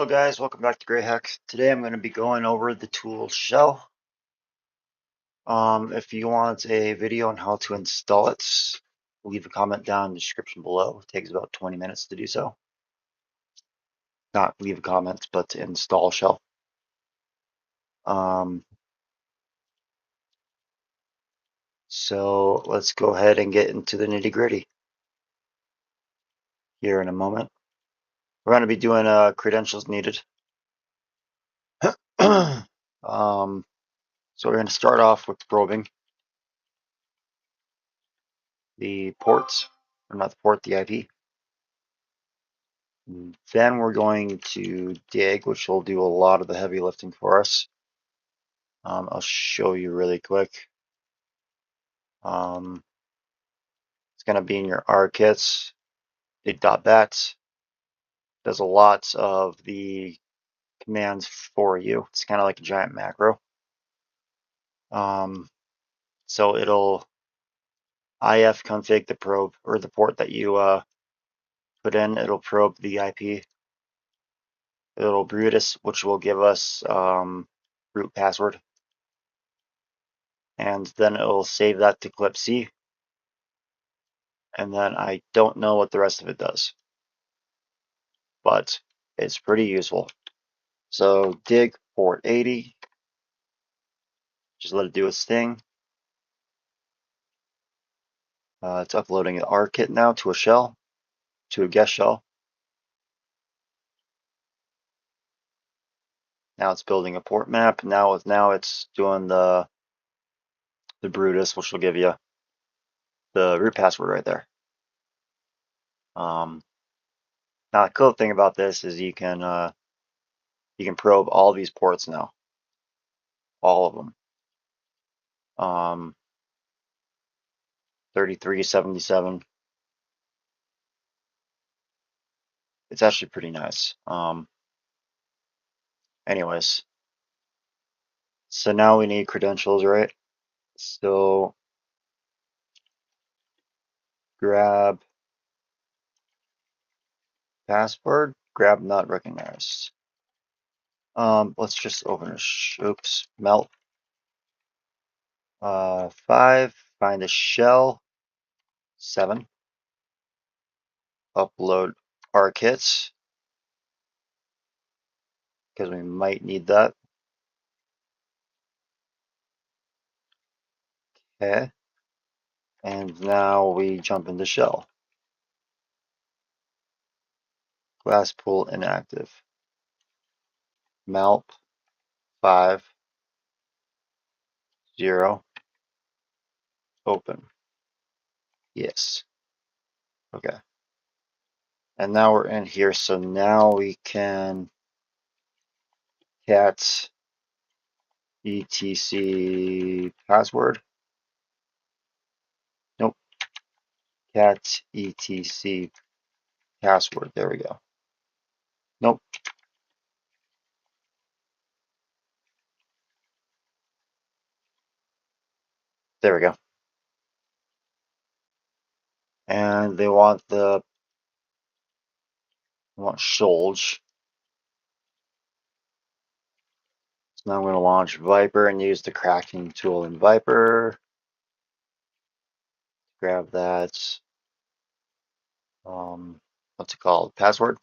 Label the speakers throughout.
Speaker 1: Hello guys, welcome back to Greyhack. Today I'm going to be going over the tool Shell. If you want a video on how to install it, leave a comment down in the description below. It takes about 20 minutes to do so. Not leave a comment, but to install Shell. So let's go ahead and get into the nitty-gritty here in a moment. We're going to be doing credentials needed. So we're going to start off with probing the ports, or not the port, the IP. Then we're going to dig, which will do a lot of the heavy lifting for us. I'll show you really quick. It's going to be in your R kits. Dig.bat does a lot of the commands for you. It's kind of like a giant macro. So it'll if config the probe or the port that you put in. It'll probe the IP. It'll Brutus, which will give us root password. And then it'll save that to clipc. And then I don't know what the rest of it does, but it's pretty useful. So dig port 80, just let it do its thing. It's uploading the R kit now to a shell, to a guest shell. Now it's building a port map. Now it's doing the Brutus, which will give you the root password right there. Now the cool thing about this is you can probe all these ports now, all of them. 3377. It's actually pretty nice. Anyways, so now we need credentials, right? So grab password, grab not recognized. Let's just open a melt. 5, find a shell. 7, upload our kits because we might need that. Okay, and now we jump into shell. Glass pool inactive. Malp 5 0 open. Yes. Okay. And now we're in here, so now we can cat etc password. Nope. Cat etc password. There we go. Nope. There we go. And they want Shulge. So now I'm going to launch Viper and use the cracking tool in Viper. Grab that. What's it called? Password.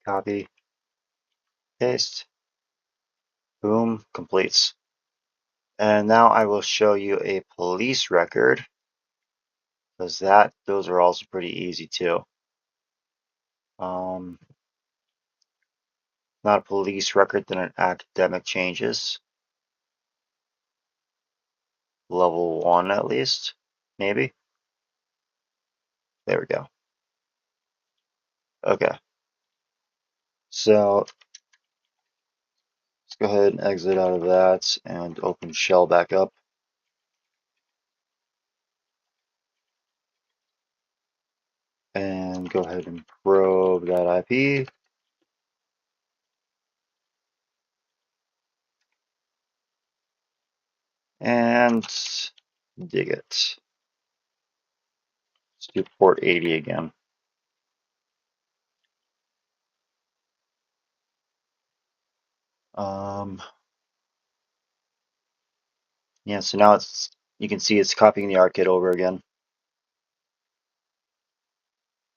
Speaker 1: Copy. Paste. Boom. Completes. And now I will show you a police record, because those are also pretty easy too. Not a police record, then an academic changes. Level 1 at least, maybe. There we go. Okay. So let's go ahead and exit out of that and open shell back up. And go ahead and probe that IP. And dig it. Let's do port 80 again. Yeah, so now you can see it's copying the ARKit over again.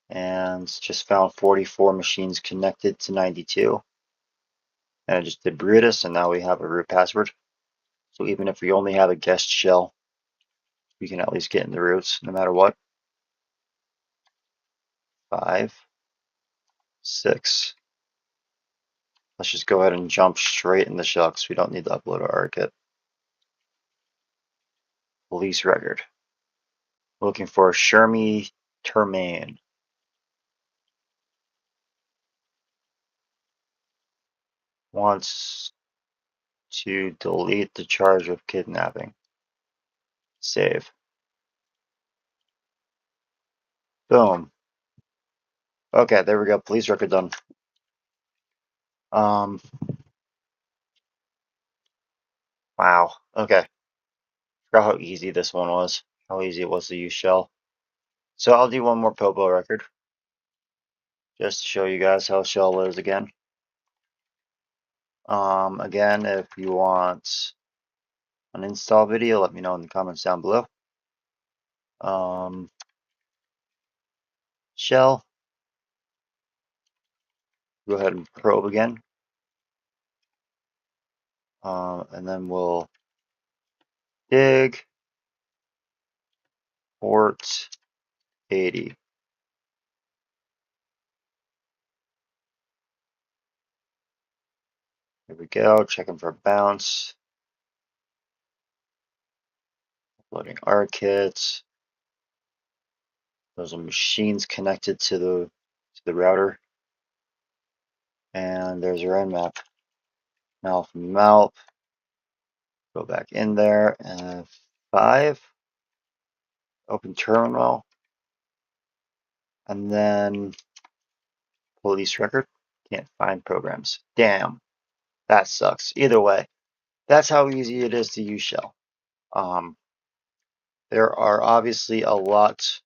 Speaker 1: And just found 44 machines connected to 92. And I just did Brutus, and now we have a root password. So even if we only have a guest shell, we can at least get in the roots no matter what. 5, 6. Let's just go ahead and jump straight in the shell because we don't need to upload our ARKit. Police record. Looking for Shermy Termaine. Wants to delete the charge of kidnapping. Save. Boom. Okay, there we go. Police record done. Wow. Okay. Forgot how easy this one was. How easy it was to use shell. So I'll do one more Popo record. Just to show you guys how shell is again. Again, if you want an install video, let me know in the comments down below. Shell. Go ahead and probe again. And then we'll dig port 80. Here we go, checking for bounce. Loading ARKit. Those are machines connected to the router. And there's your nmap. Now from mouth, go back in there and 5. Open terminal. And then police record. Can't find programs. Damn. That sucks. Either way, that's how easy it is to use shell. There are obviously a lot.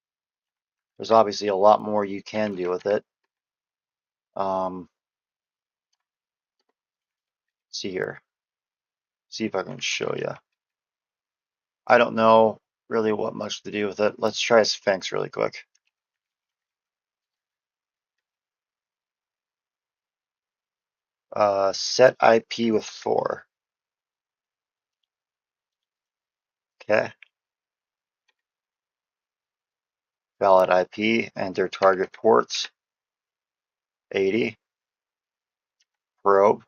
Speaker 1: There's obviously a lot more you can do with it. See here. See if I can show you. I don't know really what much to do with it. Let's try Sphinx really quick. Set IP with 4. Okay. Valid IP. Enter target ports. 80. Probe.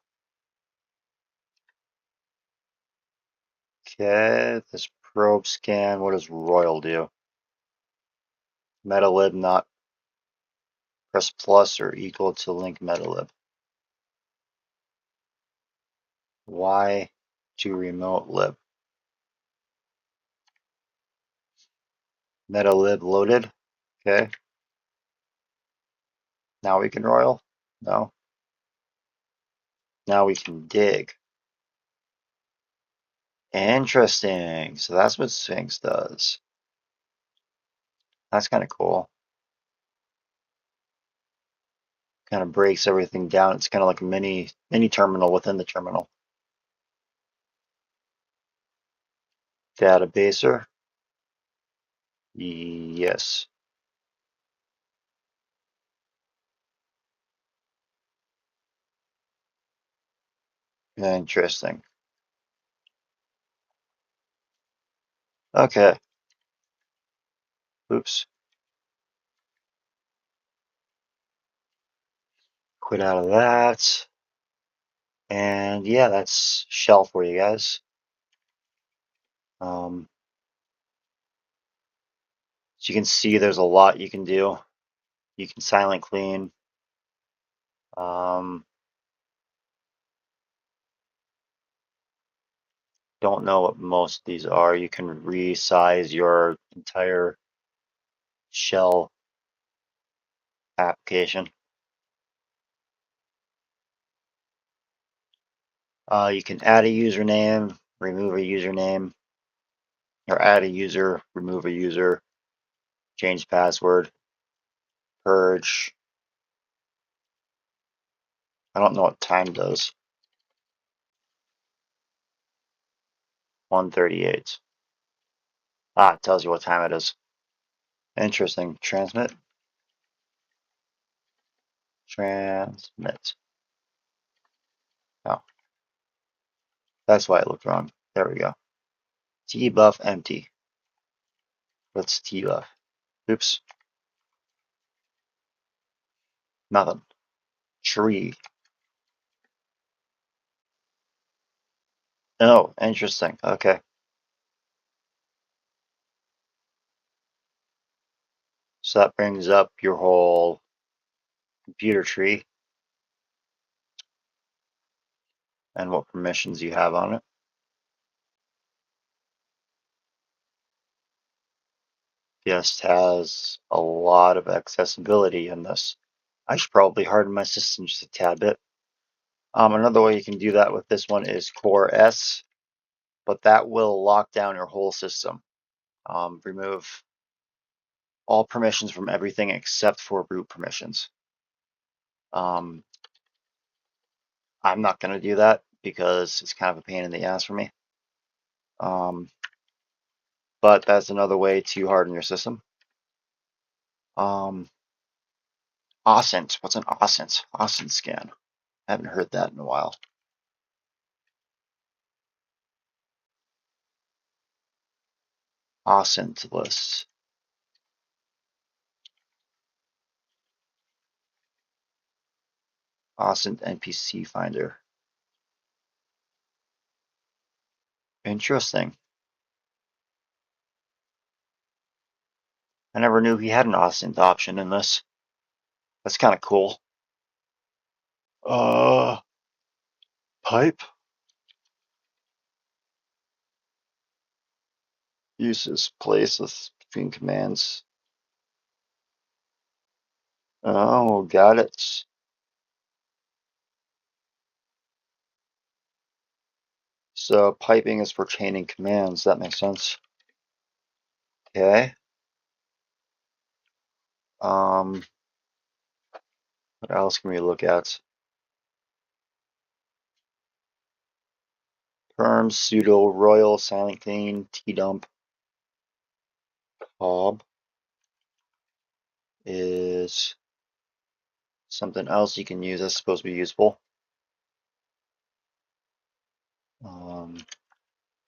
Speaker 1: Okay. This probe scan. What does Royal do? Metalib not press plus or equal to link metalib. Y to remote lib. Metalib loaded. Okay. Now we can Royal. No. Now we can dig. Interesting. So that's what Sphinx does. That's kind of cool. Kind of breaks everything down. It's kind of like a mini terminal within the terminal. Databaser. Yes. Interesting. Okay. Oops. Quit out of that. And yeah, that's shell for you guys. As you can see, there's a lot you can do. You can silent clean. Don't know what most of these are. You can resize your entire shell application. You can add a username, remove a username, or add a user, remove a user, change password, purge. I don't know what time does. 1:38. Ah, it tells you what time it is. Interesting. Transmit. Transmit. Oh, that's why it looked wrong. There we go. Tbuff empty. What's tbuff? Oops. Nothing. Tree. Oh, interesting. Okay. So that brings up your whole computer tree and what permissions you have on it. Just has a lot of accessibility in this. I should probably harden my system just a tad bit. Another way you can do that with this one is Core S, but that will lock down your whole system. Remove all permissions from everything except for root permissions. I'm not going to do that because it's kind of a pain in the ass for me. But that's another way to harden your system. OSINT. What's an OSINT? OSINT scan. I haven't heard that in a while. OSINT list. OSINT NPC finder. Interesting. I never knew he had an OSINT option in this. That's kind of cool. Pipe. Uses places between commands. Oh, got it. So piping is for chaining commands. That makes sense. Okay. What else can we look at? Perm, sudo, royal, silent clean, tdump. Hob is something else you can use that's supposed to be useful.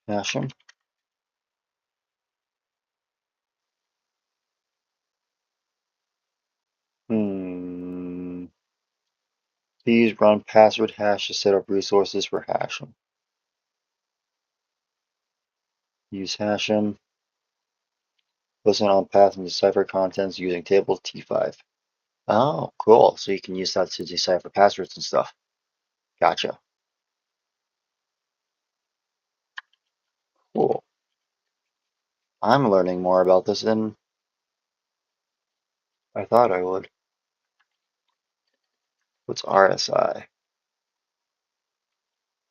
Speaker 1: Hashim. Please run password hash to set up resources for Hashim. Use Hashim. Listen on path and decipher contents using table T5. Oh, cool. So you can use that to decipher passwords and stuff. Gotcha. Cool. I'm learning more about this than I thought I would. What's RSI?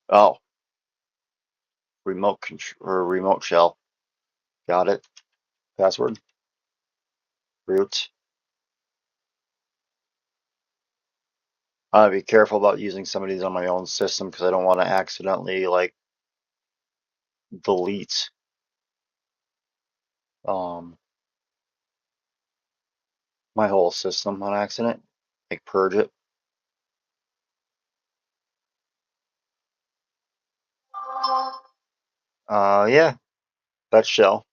Speaker 1: Oh, remote control or remote shell. Got it. Password. Root. Be careful about using some of these on my own system because I don't want to accidentally like delete my whole system on accident. Like purge it. Yeah, that's shell.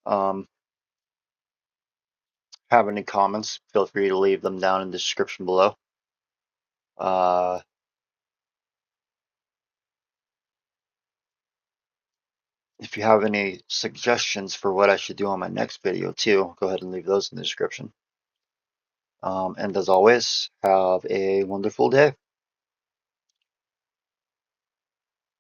Speaker 1: Have any comments, feel free to leave them down in the description below. If you have any suggestions for what I should do on my next video too, go ahead and leave those in the description. And as always, have a wonderful day.